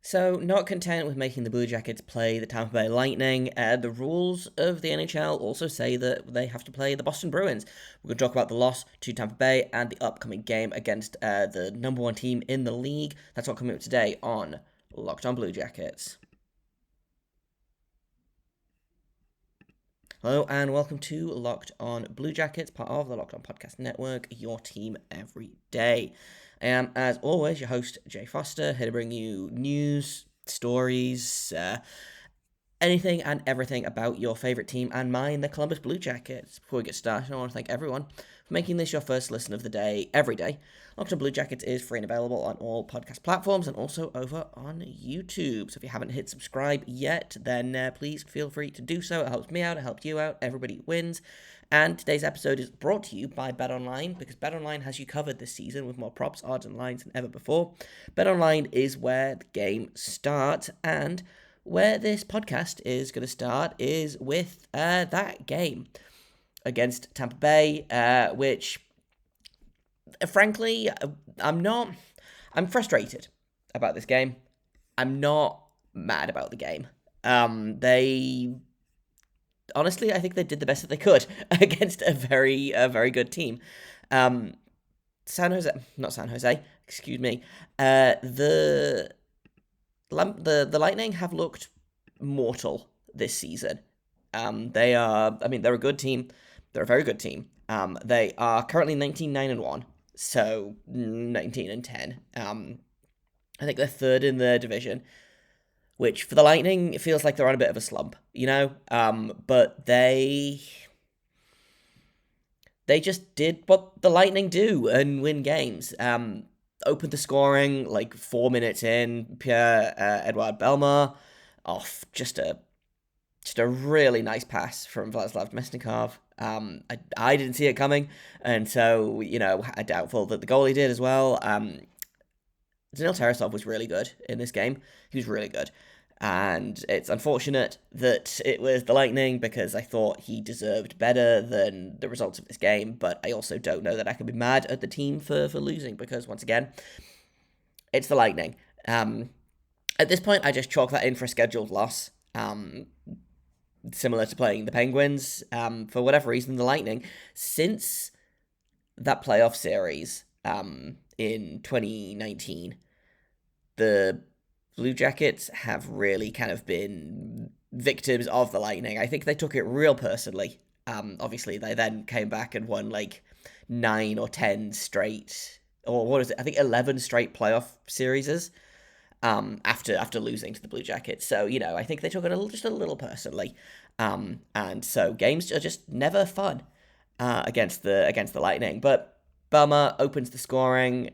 So, not content with making the Blue Jackets play the Tampa Bay Lightning, the rules of the NHL also say that they have to play the Boston Bruins. We're going to talk about the loss to Tampa Bay and the upcoming game against the number one team in the league. That's what coming up today on Locked On Blue Jackets. Hello and welcome to Locked On Blue Jackets, part of the Locked On Podcast Network, your team every day. I am, as always, your host, Jay Foster, here to bring you news, stories, anything and everything about your favourite team and mine, the Columbus Blue Jackets. Before we get started, I want to thank everyone for making this your first listen of the day every day. Locked On Blue Jackets is free and available on all podcast platforms and also over on YouTube. So if you haven't hit subscribe yet, then please feel free to do so. It helps me out, it helps you out, everybody wins. And today's episode is brought to you by BetOnline, because BetOnline has you covered this season with more props, odds, and lines than ever before. BetOnline is where the game starts, and where this podcast is going to start is with that game against Tampa Bay, which, frankly, I'm frustrated about this game. I'm not mad about the game. Honestly, I think they did the best that they could against a very good team. San Jose, excuse me. The Lightning have looked mortal this season. They're a good team. They're a very good team. They are currently 19-9-1, so 19-10. I think they're third in their division, which for the Lightning, it feels like they're on a bit of a slump, but they just did what the Lightning do and win games. Opened the scoring like 4 minutes in, Pierre-Edouard Bellemare off just a really nice pass from Vladislav Mesnikov. I didn't see it coming, and so, I'm doubtful that the goalie did as well. Daniil Tarasov was really good in this game. He was really good. And it's unfortunate that it was the Lightning, because I thought he deserved better than the results of this game. But I also don't know that I can be mad at the team for losing, because, once again, it's the Lightning. At this point, I just chalk that in for a scheduled loss. Similar to playing the Penguins. For whatever reason, the Lightning, since that playoff series in 2019, the Blue Jackets have really kind of been victims of the Lightning. I think they took it real personally. Obviously, they then came back and won like 9 or 10 straight, or what is it? I think 11 straight playoff series after losing to the Blue Jackets. So, I think they took it just a little personally. And so games are just never fun against the Lightning. But Bellemare opens the scoring.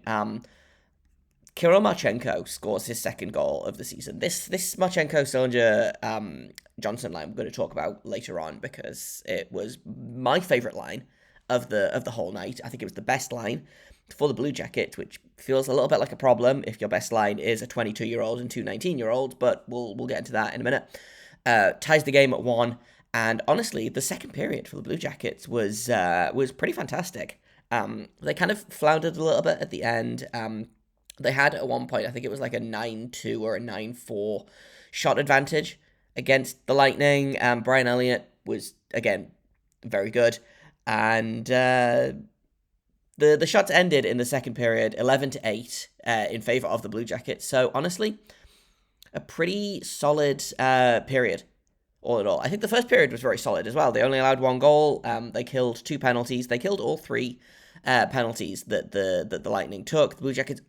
Kirill Marchenko scores his second goal of the season. This Marchenko, Sillinger, Johnson line we're going to talk about later on, because it was my favorite line of the whole night. I think it was the best line for the Blue Jackets, which feels a little bit like a problem if your best line is a 22-year-old and two 19-year-olds, but we'll get into that in a minute. Ties the game at 1, and honestly, the second period for the Blue Jackets was pretty fantastic. They kind of floundered a little bit at the end. They had at one point, I think it was like a 9-2 or a 9-4 shot advantage against the Lightning. Brian Elliott was, again, very good. And the shots ended in the second period 11-8 in favor of the Blue Jackets. So, honestly, a pretty solid period, all in all. I think the first period was very solid as well. They only allowed 1 goal. They killed 2 penalties. They killed all 3 penalties that the Lightning took. The Blue Jackets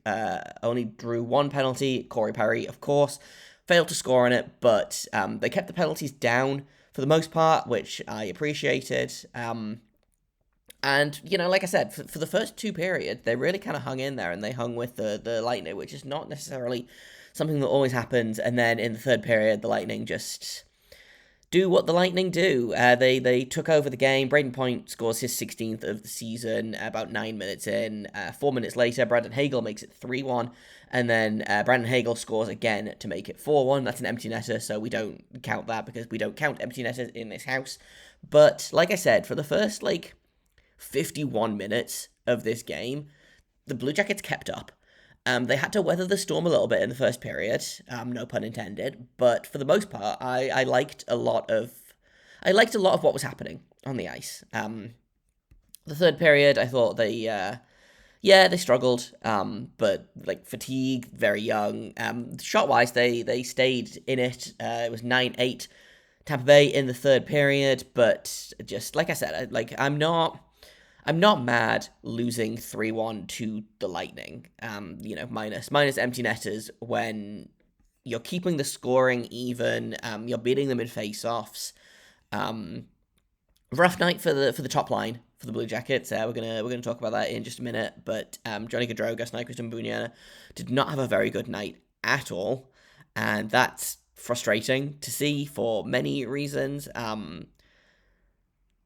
only drew 1 penalty. Corey Perry, of course, failed to score on it, but they kept the penalties down for the most part, which I appreciated. And, like I said, for the first 2 periods, they really kind of hung in there, and they hung with the Lightning, which is not necessarily something that always happens. And then in the third period, the Lightning just do what the Lightning do. They took over the game. Braden Point scores his 16th of the season about 9 minutes in. 4 minutes later, Brandon Hagel makes it 3-1. And then Brandon Hagel scores again to make it 4-1. That's an empty netter, so we don't count that, because we don't count empty netters in this house. But like I said, for the first 51 minutes of this game, the Blue Jackets kept up. They had to weather the storm a little bit in the first period, no pun intended. But for the most part, I liked a lot of what was happening on the ice. The third period, I thought they struggled, but like fatigue, very young. Shot wise, they stayed in it. It was 9-8 Tampa Bay in the third period, but just like I said, I'm not mad losing 3-1 to the Lightning. Minus empty netters when you're keeping the scoring even. You're beating them in face-offs. Rough night for the top line for the Blue Jackets. We're gonna talk about that in just a minute. But Johnny Gaudreau, Gus Nyquist, and Bunyana did not have a very good night at all, and that's frustrating to see for many reasons.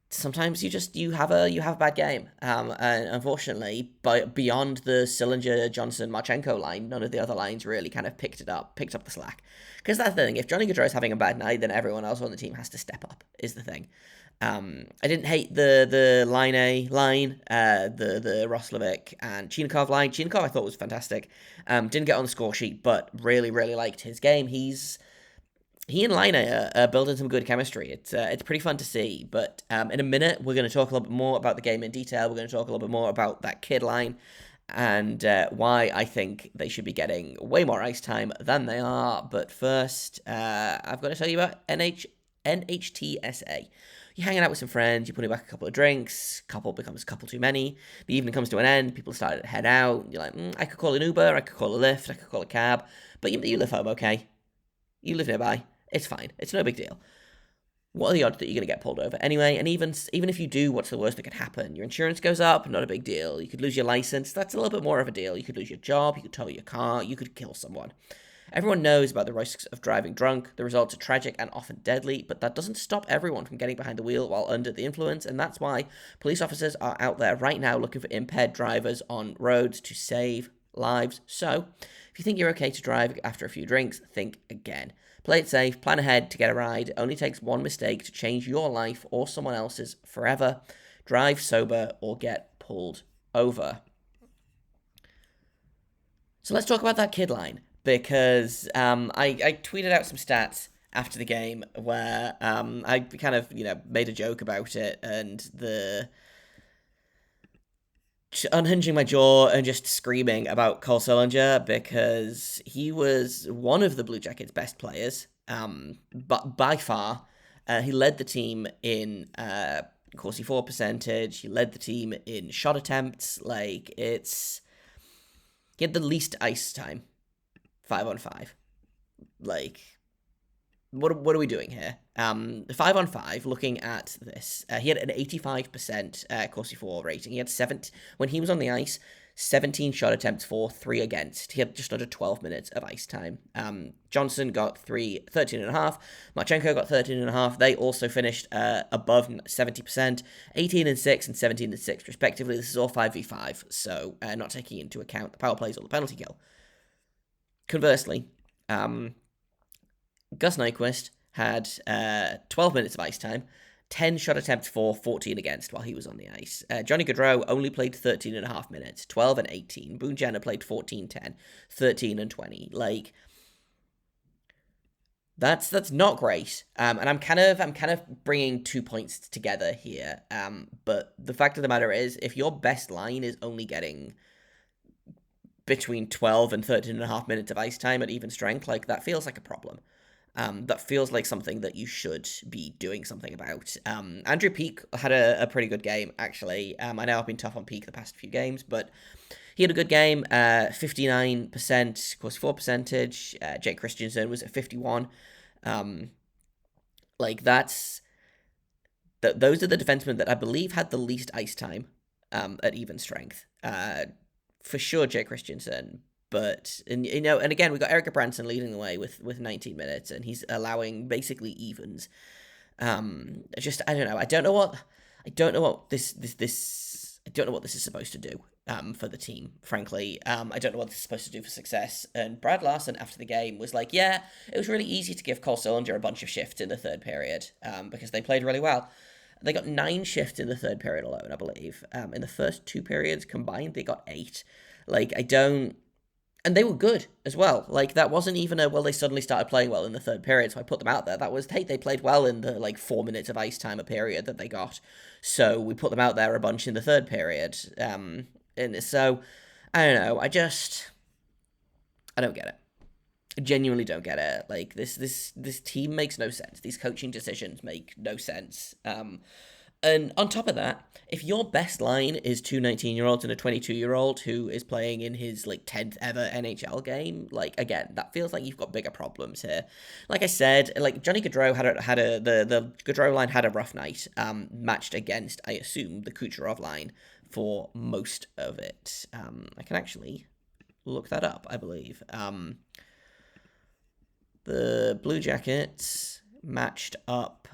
Sometimes you have a bad game, and unfortunately, beyond the Sillinger, Johnson, Marchenko line, none of the other lines really kind of picked up the slack. Because that's the thing: if Johnny Gaudreau is having a bad night, then everyone else on the team has to step up. Is the thing. I didn't hate the line, the Roslovic and Chinakhov line. Chinakhov I thought was fantastic. Didn't get on the score sheet, but really liked his game. He and Line are building some good chemistry. It's pretty fun to see. But in a minute, we're going to talk a little bit more about the game in detail. We're going to talk a little bit more about that kid line and why I think they should be getting way more ice time than they are. But first, I've got to tell you about NHTSA. You're hanging out with some friends, you're putting back a couple of drinks, couple becomes a couple too many, the evening comes to an end, people start to head out, you're like, I could call an Uber, I could call a Lyft, I could call a cab, but you live home, okay? You live nearby, it's fine, it's no big deal. What are the odds that you're going to get pulled over? Anyway, and even if you do, what's the worst that could happen? Your insurance goes up, not a big deal. You could lose your license, that's a little bit more of a deal. You could lose your job, you could tow your car, you could kill someone. Everyone knows about the risks of driving drunk. The results are tragic and often deadly, but that doesn't stop everyone from getting behind the wheel while under the influence, and that's why police officers are out there right now looking for impaired drivers on roads to save lives. So, if you think you're okay to drive after a few drinks, think again. Play it safe, plan ahead to get a ride. It only takes one mistake to change your life or someone else's forever. Drive sober or get pulled over. So let's talk about that kid line. Because I tweeted out some stats after the game where I kind of made a joke about it and the unhinging my jaw and just screaming about Cole Sillinger because he was one of the Blue Jackets' best players, but by far he led the team in Corsi for percentage. He led the team in shot attempts. He had the least ice time. 5-on-5. What are we doing here? 5-on-5, looking at this, he had an 85% Corsi for rating. He had when he was on the ice, 17 shot attempts for, 3 against. He had just under 12 minutes of ice time. Johnson got 13.5. Marchenko got 13.5. They also finished above 70%, 18-6 and 17-6 respectively. This is all 5v5, so not taking into account the power plays or the penalty kill. Conversely, Gus Nyquist had 12 minutes of ice time, 10 shot attempts for, 14 against while he was on the ice. Johnny Gaudreau only played 13.5 minutes, 12 and 18. Bunyana played 14-10, 13 and 20. That's not great. And I'm kind of bringing 2 points together here. But the fact of the matter is, if your best line is only getting between 12 and 13.5 minutes of ice time at even strength, that feels like a problem. That feels like something that you should be doing something about. Andrew Peeke had a pretty good game, actually. I know I've been tough on Peeke the past few games, but he had a good game. 59% Corsi for percentage. Jake Christensen was at 51. Those are the defensemen that I believe had the least ice time at even strength. For sure, Jake Christensen, but and again we got Eric Branson leading the way with 19 minutes, and he's allowing basically evens. I don't know what this is supposed to do for the team. Frankly, I don't know what this is supposed to do for success. And Brad Larson after the game was like, yeah, it was really easy to give Cole Sillinger a bunch of shifts in the third period because they played really well. They got 9 shifts in the third period alone, I believe. In the first 2 periods combined, they got 8. I don't And they were good as well. Like, that wasn't even they suddenly started playing well in the third period, so I put them out there. That was, hey, they played well in the, 4 minutes of ice time a period that they got. So we put them out there a bunch in the third period. And so, I don't know. I don't get it. I genuinely don't get it. Like, this team makes no sense. These coaching decisions make no sense. And on top of that, if your best line is two 19-year-olds and a 22-year-old who is playing in his 10th ever NHL game, again, that feels like you've got bigger problems here. Like I said, Johnny Gaudreau the Gaudreau line had a rough night, matched against, I assume, the Kucherov line for most of it. I can actually look that up, I believe. The Blue Jackets matched up.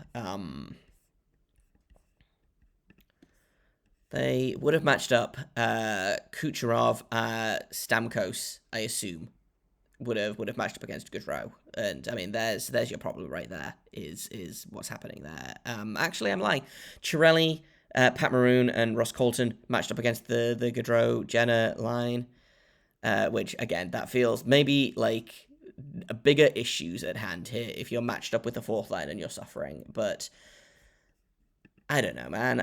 They would have matched up Kucherov, Stamkos, I assume, would have matched up against Gaudreau. And, I mean, there's your problem right there, is what's happening there. Actually, I'm lying. Chiarelli, Pat Maroon, and Ross Colton matched up against the Gaudreau-Jenner line, which, again, that feels maybe like bigger issues at hand here if you're matched up with the fourth line and you're suffering. But I don't know, man.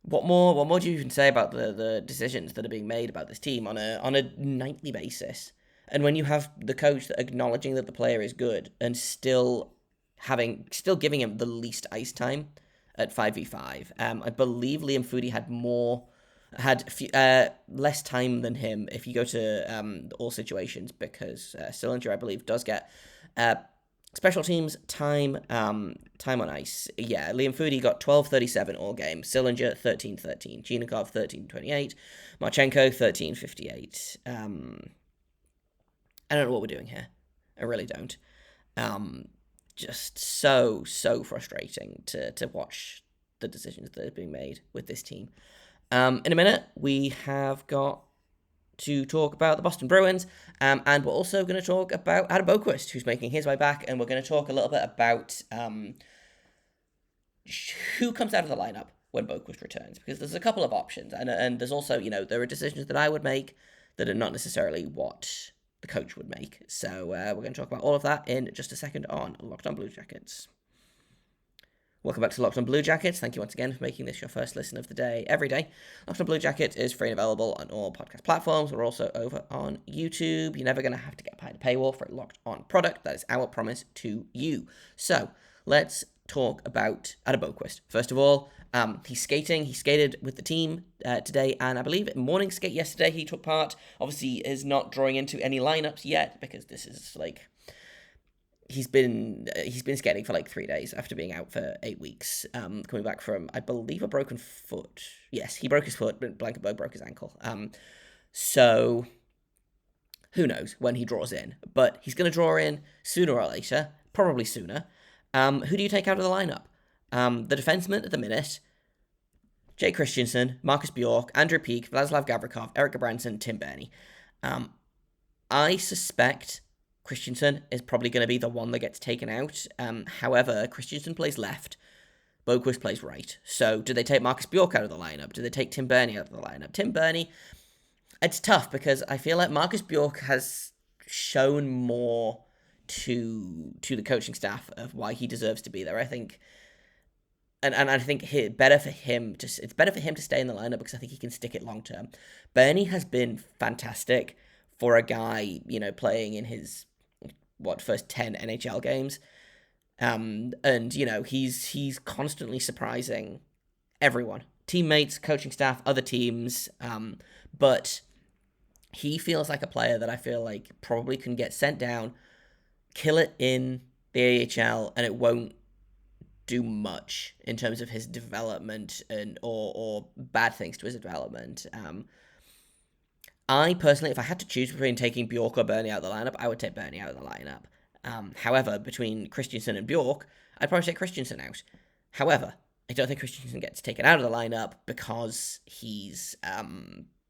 What more do you even say about the decisions that are being made about this team on a nightly basis? And when you have the coach that acknowledging that the player is good and still giving him the least ice time at 5v5. I believe Liam Foudy had less time than him if you go to all situations, because Sillinger, I believe, does get special teams time on ice. Yeah, Liam Foudy got 12:37 all game. Sillinger 13:13. Chinakhov 13:28. Marchenko 13:58. I don't know what we're doing here. I really don't. Just so frustrating to watch the decisions that are being made with this team. In a minute, we have got to talk about the Boston Bruins, and we're also going to talk about Adam Boqvist, who's making his way back, and we're going to talk a little bit about who comes out of the lineup when Boqvist returns, because there's a couple of options, and there's also, there are decisions that I would make that are not necessarily what the coach would make. So we're going to talk about all of that in just a second on Locked On Blue Jackets. Welcome back to Locked On Blue Jackets. Thank you once again for making this your first listen of the day every day. Locked On Blue Jackets is free and available on all podcast platforms. We're also over on YouTube. You're never going to have to get behind a paywall for a Locked On product. That is our promise to you. So let's talk about Adam Boqvist. First of all, he's skating. He skated with the team today, and I believe at morning skate yesterday he took part. Obviously, is not drawing into any lineups yet, because this is he's been skating for 3 days after being out for 8 weeks, coming back from, I believe, a broken foot. Yes, he broke his foot, but Blankenberg broke his ankle. So who knows when he draws in, but he's going to draw in sooner or later, probably sooner. Who do you take out of the lineup? The defensemen at the minute: Jay Christensen, Marcus Bjork, Andrew Peak, Vladislav Gavrikov, Eric Gabranson, Tim Berni. I suspect Christensen is probably going to be the one that gets taken out. However, Christensen plays left, Boqvist plays right. So do they take Marcus Bjork out of the lineup? Do they take Tim Berni out of the lineup? Tim Berni, it's tough, because I feel like Marcus Bjork has shown more to the coaching staff of why he deserves to be there. I think, and I think it's better for him to stay in the lineup, because I think he can stick it long term. Berni has been fantastic for a guy, playing in his first 10 NHL games. And, he's constantly surprising everyone. Teammates, coaching staff, other teams. But he feels like a player that I feel like probably can get sent down, kill it in the AHL, and it won't do much in terms of his development or bad things to his development. I personally, if I had to choose between taking Bjork or Berni out of the lineup, I would take Berni out of the lineup. However, between Christensen and Bjork, I'd probably take Christensen out. However, I don't think Christensen gets taken out of the lineup because he's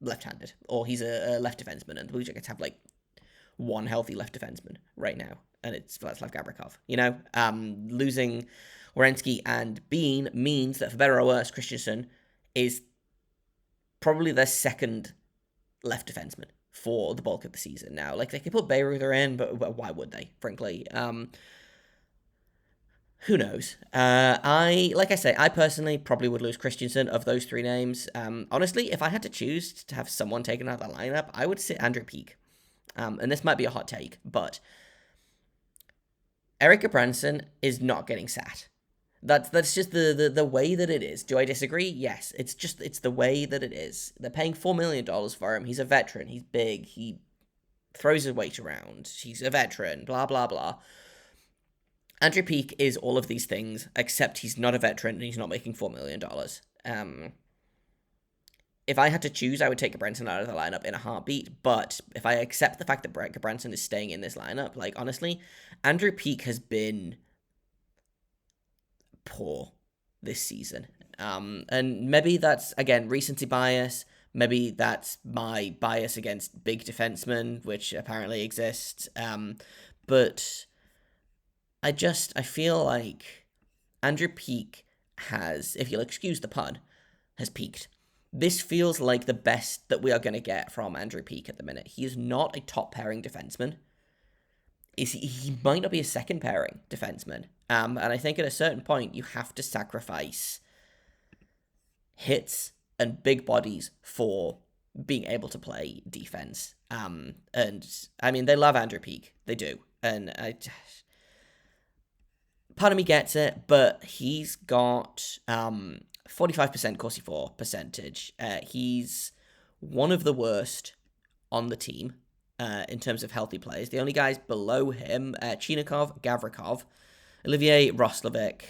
left-handed, or he's a left defenseman, and the Blue Jackets have one healthy left defenseman right now, and it's Vladislav Gavrikov. Losing Werenski and Bean means that, for better or worse, Christensen is probably their second left defenseman for the bulk of the season now. Like, they could put Bayreuther in, but why would they, frankly? Who knows? Like I say, I personally probably would lose Christensen of those three names. Honestly, if I had to choose to have someone taken out of the lineup, I would sit Andrew Peeke. And this might be a hot take, but Erik Gudbranson is not getting sat. That's just the way that it is. Do I disagree? Yes. It's the way that it is. They're paying $4 million for him. He's a veteran. He's big. He throws his weight around. He's a veteran. Blah, blah, blah. Andrew Peeke is all of these things, except he's not a veteran and he's not making $4 million. If I had to choose, I would take Gudbranson out of the lineup in a heartbeat, but if I accept the fact that Brett Gudbranson is staying in this lineup, like, honestly, Andrew Peeke has been poor this season. And maybe that's, again, recency bias. Maybe that's my bias against big defensemen, which apparently exists. But I feel like Andrew Peeke has, if you'll excuse the pun, has peaked. This feels like the best that we are going to get from Andrew Peeke at the minute. He is not a top pairing defenseman. He might not be a second pairing defenseman. And I think at a certain point, you have to sacrifice hits and big bodies for being able to play defense. And I mean, they love Andrew Peeke. They do. And part of me gets it, but he's got 45% Corsi 4 percentage. He's one of the worst on the team in terms of healthy players. The only guys below him, Chinikov, Gavrikov, Olivier Roslovic,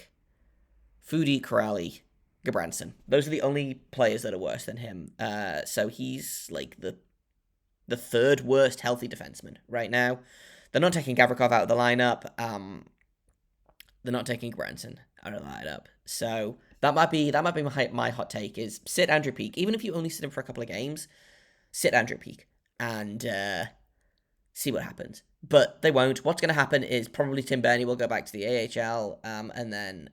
Fudi, Corrali, Gudbranson. Those are the only players that are worse than him. So he's like the third worst healthy defenseman right now. They're not taking Gavrikov out of the lineup. They're not taking Gudbranson out of the lineup. So that might be my hot take is sit Andrew Peeke. Even if you only sit him for a couple of games, sit Andrew Peeke and see what happens. But they won't. What's going to happen is probably Tim Berni will go back to the AHL, and then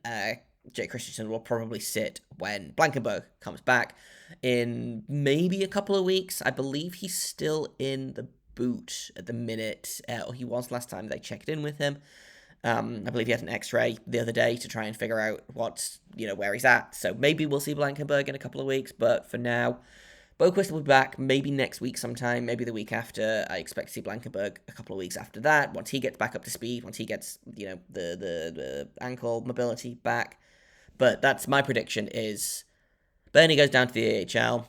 Jake Christensen will probably sit when Blankenburg comes back in maybe a couple of weeks. I believe he's still in the boot at the minute, or he was last time they checked in with him. I believe he had an X-ray the other day to try and figure out where he's at. So maybe we'll see Blankenburg in a couple of weeks, but for now, Boqvist will be back maybe next week sometime, maybe the week after. I expect to see Blankenburg a couple of weeks after that, once he gets back up to speed, once he gets, the ankle mobility back. But that's my prediction is Berni goes down to the AHL,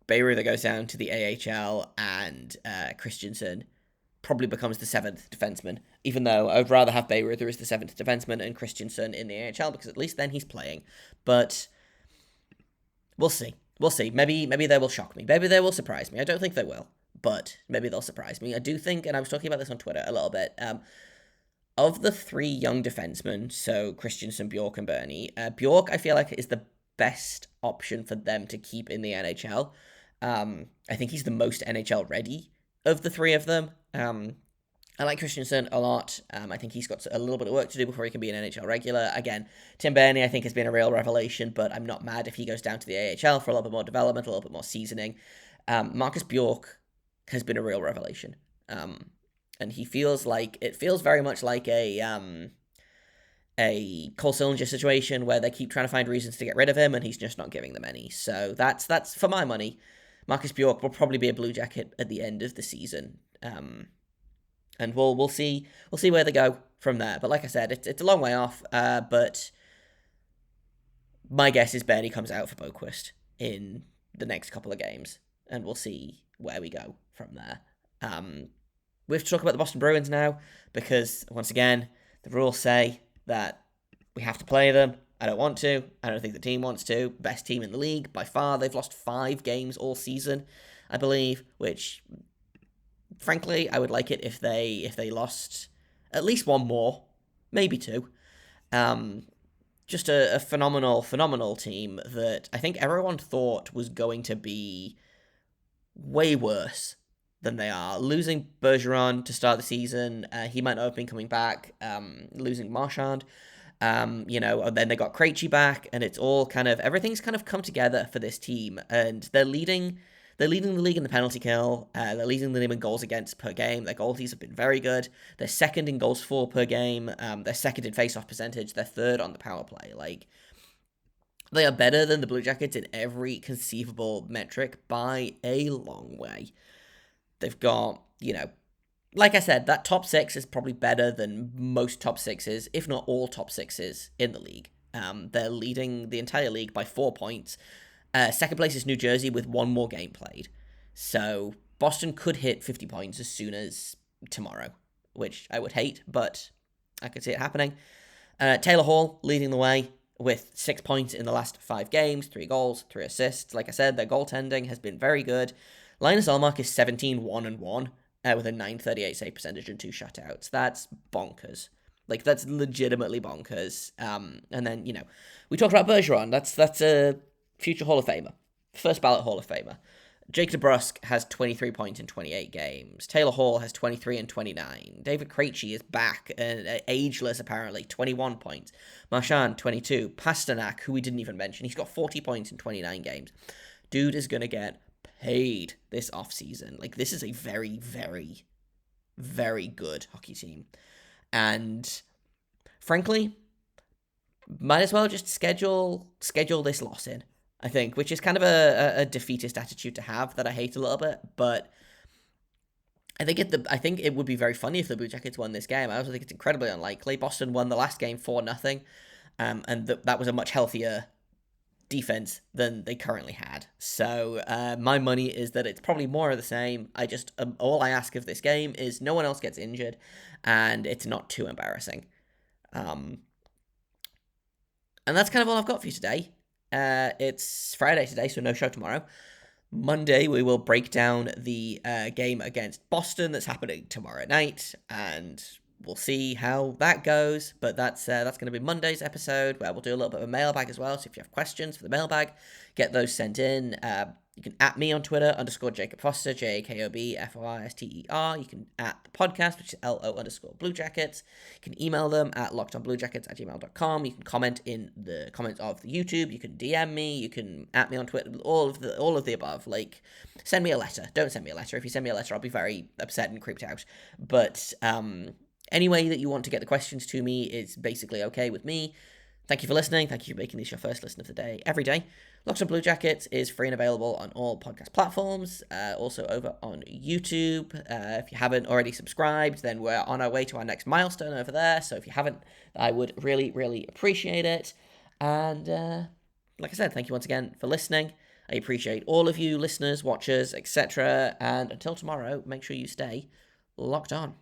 Bayreuther goes down to the AHL, and Christensen probably becomes the seventh defenseman, even though I would rather have Bayreuther as the seventh defenseman and Christensen in the AHL, because at least then he's playing. But we'll see. We'll see. Maybe they will shock me. Maybe they will surprise me. I don't think they will, but maybe they'll surprise me. I do think, and I was talking about this on Twitter a little bit, of the three young defensemen, so Christensen, Bjork, and Berni, Bjork, I feel like, is the best option for them to keep in the NHL. I think he's the most NHL ready of the three of them. I like Christensen a lot. I think he's got a little bit of work to do before he can be an NHL regular. Again, Tim Berni, I think, has been a real revelation, but I'm not mad if he goes down to the AHL for a little bit more development, a little bit more seasoning. Marcus Bjork has been a real revelation. And it feels very much like a Cole Sillinger situation where they keep trying to find reasons to get rid of him, and he's just not giving them any. So that's for my money. Marcus Bjork will probably be a Blue Jacket at the end of the season. And we'll see where they go from there. But like I said, it's a long way off. But my guess is Berni comes out for Boqvist in the next couple of games, and we'll see where we go from there. We have to talk about the Boston Bruins now, because once again, the rules say that we have to play them. I don't want to. I don't think the team wants to. Best team in the league by far. They've lost 5 games all season, I believe, which, frankly, I would like it if they lost at least one more, maybe 2. Just a phenomenal team that I think everyone thought was going to be way worse than they are. Losing Bergeron to start the season, he might not have been coming back. Losing Marchand, and then they got Krejci back, and it's all everything's kind of come together for this team, and they're leading They're leading the league in the penalty kill. They're leading the league in goals against per game. Their goalies have been very good. They're second in goals for per game. They're second in face-off percentage. They're third on the power play. Like, they are better than the Blue Jackets in every conceivable metric by a long way. They've got, like I said, that top six is probably better than most top sixes, if not all top sixes in the league. They're leading the entire league by 4 points. Second place is New Jersey with one more game played. So Boston could hit 50 points as soon as tomorrow, which I would hate, but I could see it happening. Taylor Hall leading the way with 6 points in the last 5 games, 3 goals, 3 assists. Like I said, their goaltending has been very good. Linus Ullmark is 17-1-1 with a .938 save percentage and 2 shutouts. That's bonkers. Like, that's legitimately bonkers. And then, we talked about Bergeron. That's a future Hall of Famer. First ballot Hall of Famer. Jake DeBrusk has 23 points in 28 games. Taylor Hall has 23 and 29. David Krejci is back, ageless apparently, 21 points. Marchand, 22. Pasternak, who we didn't even mention, he's got 40 points in 29 games. Dude is going to get paid this offseason. Like, this is a very, very, very good hockey team. And frankly, might as well just schedule this loss in, I think, which is kind of a defeatist attitude to have that I hate a little bit. But I think it would be very funny if the Blue Jackets won this game. I also think it's incredibly unlikely. Boston won the last game 4-0, and that was a much healthier defense than they currently had. So my money is that it's probably more of the same. I just all I ask of this game is no one else gets injured, and it's not too embarrassing. And that's kind of all I've got for you today. It's Friday today, so no show tomorrow. Monday, we will break down the game against Boston that's happening tomorrow night, and we'll see how that goes. But that's going to be Monday's episode, where we'll do a little bit of a mailbag as well. So if you have questions for the mailbag, get those sent in. You can @ me on Twitter, _Jacob Foster, JAKOBFORSTER. You can @ the podcast, which is LO_Blue Jackets. You can email them at lockedonbluejackets@gmail.com. You can comment in the comments of the YouTube. You can DM me. You can @ me on Twitter. All of the above. Like, send me a letter. Don't send me a letter. If you send me a letter, I'll be very upset and creeped out. But any way that you want to get the questions to me is basically okay with me. Thank you for listening. Thank you for making this your first listen of the day every day. Locked on Blue Jackets is free and available on all podcast platforms, also over on YouTube. If you haven't already subscribed, then we're on our way to our next milestone over there. So if you haven't, I would really, really appreciate it. And like I said, thank you once again for listening. I appreciate all of you listeners, watchers, etc. And until tomorrow, make sure you stay locked on.